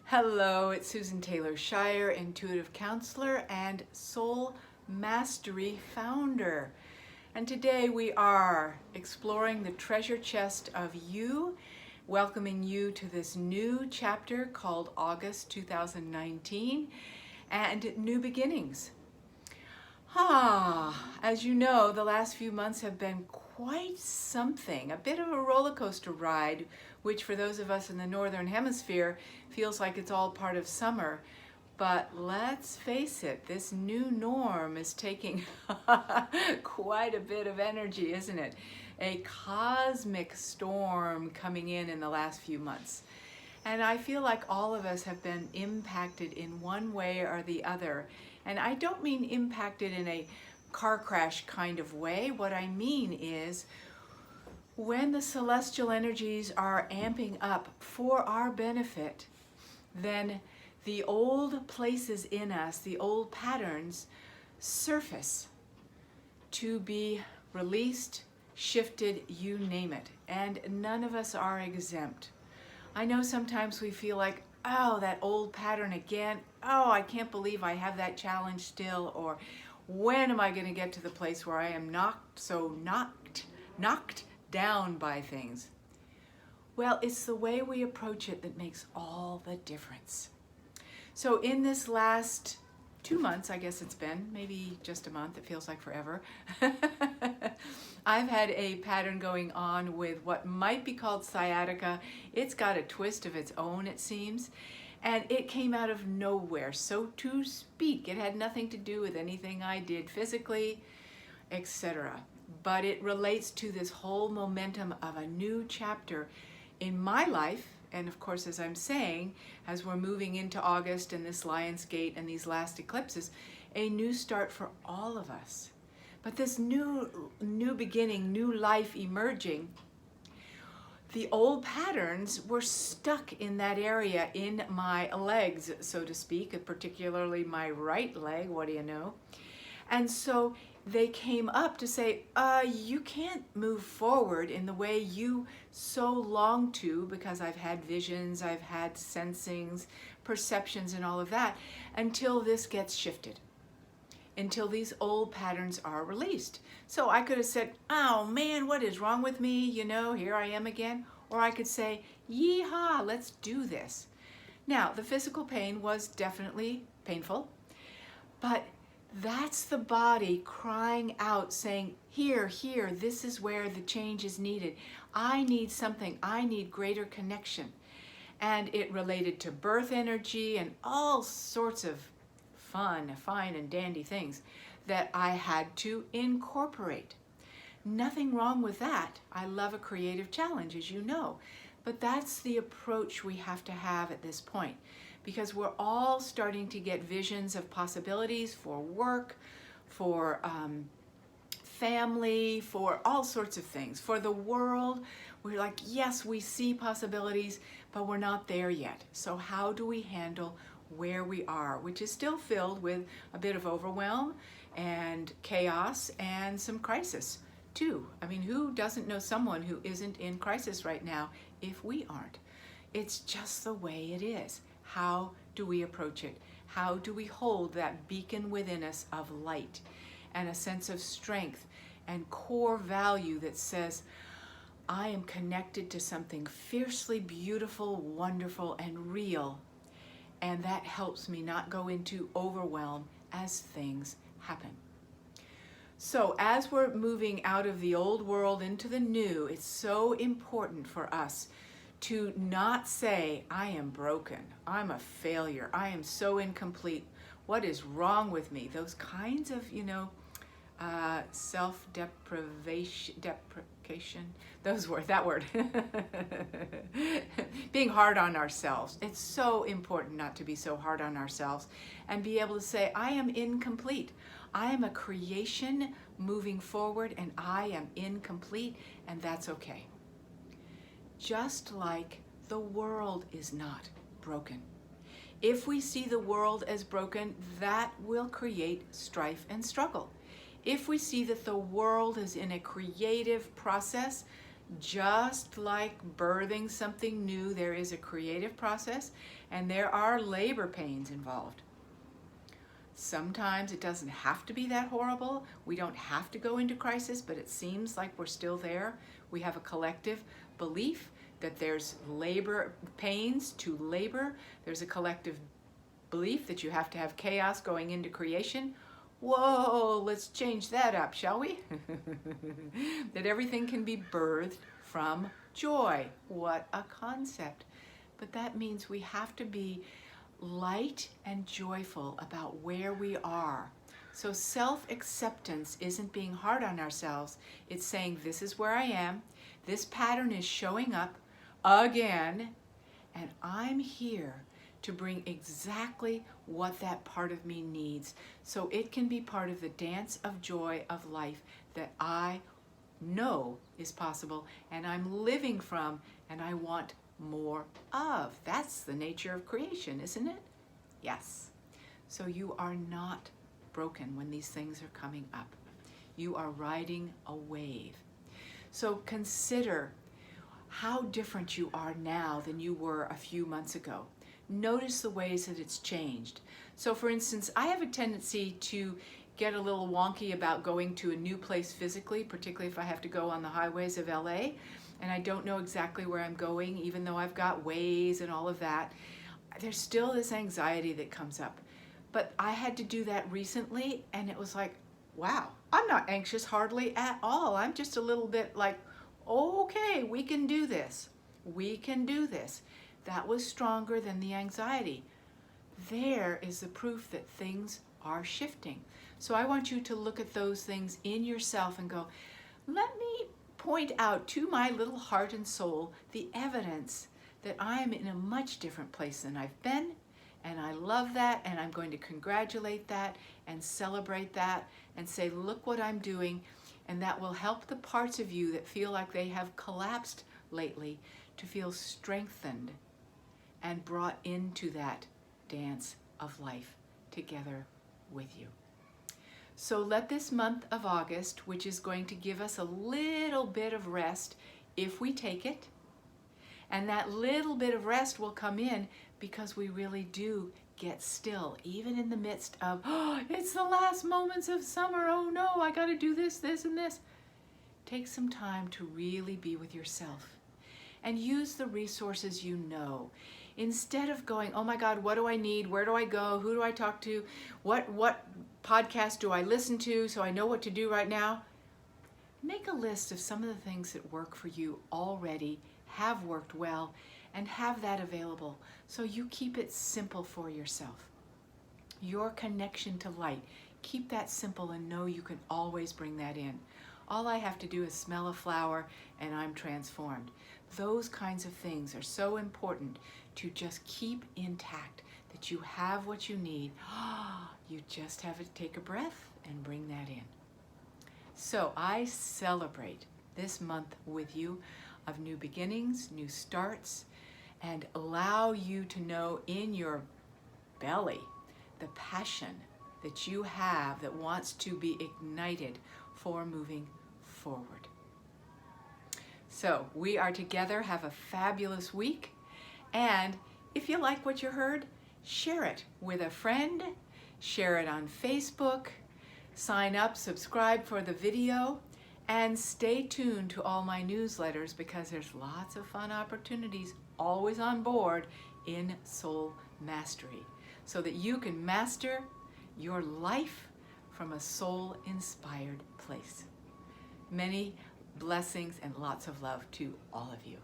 Hello, it's Susan Taylor Shire, intuitive counselor and soul mastery founder. And today we are exploring the treasure chest of you, welcoming you to this new chapter called August 2019 and New Beginnings. As you know, the last few months have been quite something, a bit of a roller coaster ride, which for those of us in the Northern Hemisphere feels like it's all part of summer. But let's face it, this new norm is taking quite a bit of energy, isn't it? A cosmic storm coming in the last few months. And I feel like all of us have been impacted in one way or the other. And I don't mean impacted in a car crash kind of way. What I mean is when the celestial energies are amping up for our benefit, then the old places in us, the old patterns, surface to be released, shifted, you name it. And none of us are exempt. I know sometimes we feel like, oh, that old pattern again. Oh, I can't believe I have that challenge still. Or when am I going to get to the place where I am knocked down by things? Well, it's the way we approach it that makes all the difference. So in this last 2 months, I guess it's been, maybe just a month, it feels like forever, I've had a pattern going on with what might be called sciatica. It's got a twist of its own, it seems, and it came out of nowhere, so to speak. It had nothing to do with anything I did physically, etc. But it relates to this whole momentum of a new chapter in my life. And of course, as I'm saying, as we're moving into August and this Lion's Gate and these last eclipses, a new start for all of us. But this new beginning, new life emerging, the old patterns were stuck in that area in my legs, so to speak, particularly my right leg, what do you know? And so they came up to say, you can't move forward in the way you so long to, because I've had visions, I've had sensings, perceptions, and all of that, until this gets shifted, until these old patterns are released. So I could have said, oh man, what is wrong with me? You know, here I am again. Or I could say, yeehaw, let's do this. Now, the physical pain was definitely painful, but that's the body crying out, saying, here, this is where the change is needed. I need something. I need greater connection. And it related to birth energy and all sorts of fine and dandy things that I had to incorporate. Nothing wrong with that. I love a creative challenge, as you know. But that's the approach we have to have at this point, because we're all starting to get visions of possibilities for work, for family, for all sorts of things. For the world, we're like, yes, we see possibilities, but we're not there yet. So how do we handle where we are, which is still filled with a bit of overwhelm and chaos and some crisis too? I mean, who doesn't know someone who isn't in crisis right now if we aren't? It's just the way it is. How do we approach it? How do we hold that beacon within us of light and a sense of strength and core value that says, I am connected to something fiercely beautiful, wonderful, and real, and that helps me not go into overwhelm as things happen. So as we're moving out of the old world into the new, it's so important for us to not say, I am broken, I'm a failure, I am so incomplete, what is wrong with me? Those kinds of, self-deprecation, that word. Being hard on ourselves. It's so important not to be so hard on ourselves and be able to say, I am incomplete. I am a creation moving forward and I am incomplete, and that's okay. Just like the world is not broken. If we see the world as broken, that will create strife and struggle. If we see that the world is in a creative process, Just like birthing something new, there is a creative process and there are labor pains involved. Sometimes it doesn't have to be that horrible. We don't have to go into crisis, but it seems like we're still there. We have a collective belief that there's labor pains to labor. There's a collective belief that you have to have chaos going into creation. Whoa, let's change that up, shall we? That everything can be birthed from joy. What a concept. But that means we have to be light and joyful about where we are. So self-acceptance isn't being hard on ourselves. It's saying, this is where I am. This pattern is showing up again, and I'm here to bring exactly what that part of me needs, so it can be part of the dance of joy of life that I know is possible and I'm living from and I want more of. That's the nature of creation, isn't it? Yes. So you are not broken when these things are coming up. You are riding a wave. So consider how different you are now than you were a few months ago. Notice the ways that it's changed. So for instance, I have a tendency to get a little wonky about going to a new place physically, particularly if I have to go on the highways of LA and I don't know exactly where I'm going, even though I've got Waze and all of that. There's still this anxiety that comes up. But I had to do that recently and it was like, wow, I'm not anxious hardly at all. I'm just a little bit like, okay, we can do this. We can do this. That was stronger than the anxiety. There is the proof that things are shifting. So I want you to look at those things in yourself and go, let me point out to my little heart and soul the evidence that I am in a much different place than I've been, and I love that, and I'm going to congratulate that and celebrate that and say, look what I'm doing, and that will help the parts of you that feel like they have collapsed lately to feel strengthened and brought into that dance of life together with you. So let this month of August, which is going to give us a little bit of rest if we take it, and that little bit of rest will come in because we really do get still, even in the midst of, oh, it's the last moments of summer, oh no, I gotta do this, this, and this. Take some time to really be with yourself and use the resources you know. Instead of going, oh my God, what do I need? Where do I go? Who do I talk to? What podcast do I listen to so I know what to do right now? Make a list of some of the things that work for you already, have worked well, and have that available so you keep it simple for yourself. Your connection to light, keep that simple and know you can always bring that in. All I have to do is smell a flower and I'm transformed. Those kinds of things are so important to just keep intact, that you have what you need. You just have to take a breath and bring that in. So I celebrate this month with you of new beginnings, new starts, and allow you to know in your belly the passion that you have that wants to be ignited for moving forward. So we are together. Have a fabulous week. And if you like what you heard, share it with a friend, share it on Facebook, sign up, subscribe for the video, and stay tuned to all my newsletters because there's lots of fun opportunities always on board in Soul Mastery so that you can master your life from a soul-inspired place. Many blessings and lots of love to all of you.